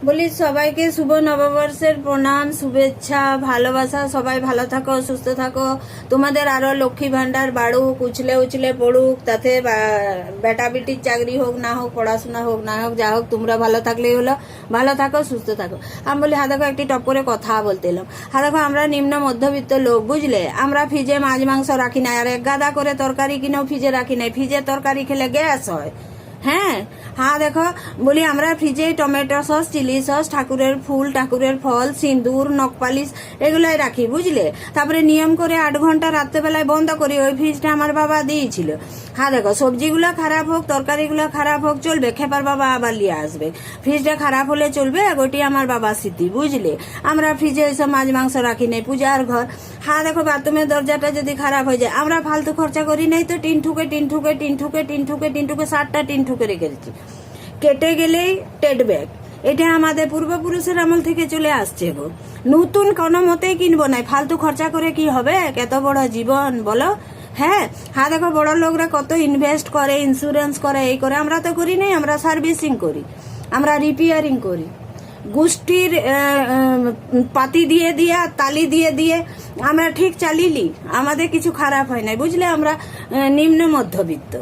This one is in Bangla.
বলি সবাইকে শুভ নববর্ষের প্রণাম, শুভেচ্ছা, ভালোবাসা। সবাই ভালো থাকো, সুস্থ থাকো। তোমাদের আরো লক্ষ্মী ভান্ডার বাড়ুক, উছলে উছলে পড়ুক। তাতে বেটা বেটির চাকরি হোক না হোক, পড়াশোনা হোক না হোক, যা হোক তোমরা ভালো থাকলেই হলো। ভালো থাকো, সুস্থ থাকো। আমি বলি হ্যাঁ দেখো, একটি টপ করে কথা বলতে এলাম। হ্যাঁ দেখো, আমরা নিম্ন মধ্যবিত্ত লোক, বুঝলে। আমরা ফ্রিজে মাছ মাংস রাখি না, আর এক গাদা করে তরকারি কিনেও ফ্রিজে রাখি নাই। ফ্রিজে তরকারি খেলে গ্যাস হয়। হ্যাঁ হ্যাঁ দেখো, বলি আমরা ফ্রিজে টমেটো সস, চিলি সস, ঠাকুরের ফুল, ঠাকুরের ফল, সিঁদুর, নখপালিশ এগুলাই রাখি, বুঝলে। তারপরে নিয়ম করে 8 ঘন্টা রাত্রেবেলায় বন্ধ করি। ওই ফ্রিজটা আমার বাবা দিয়েছিল। হ্যাঁ দেখো, সবজিগুলো খারাপ হোক, তরকারিগুলো খারাপ হোক, চলবে। খেপার বাবা আবার নিয়ে আসবে। ফ্রিজটা খারাপ হলে চলবে, ওটি আমার বাবার স্মৃতি, বুঝলে। আমরা ফ্রিজে ওইসব মাছ মাংস রাখি নাই। পূজার ঘর। হ্যাঁ দেখো, বাথরুমের দরজাটা যদি খারাপ হয়ে যায়, আমরা ফালতু খরচা করি নাই তো। টিন ঠুকে 7টা টিন ঠুকে রেখেছি। কেটে গেলেই টেড ব্যাগ। এটা আমাদের পূর্বপুরুষের আমল থেকে চলে আসছে গো। নতুন কোনো মতেই কিনবো না। ফালতু খরচা করে কি হবে? এত বড় জীবন, বলো। হ্যাঁ হ্যাঁ দেখো, বড় লোকরা কত ইনভেস্ট করে, ইন্স্যুরেন্স করে, এই করে। আমরা তো করি নাই। আমরা সার্ভিসিং করি, আমরা রিপেয়ারিং করি। গোষ্ঠীর পাতি দিয়ে দিয়ে, তালি দিয়ে দিয়ে আমরা ঠিক চালিলি। আমাদের কিছু খারাপ হয় না, বুঝলে। আমরা নিম্ন মধ্যবিত্ত।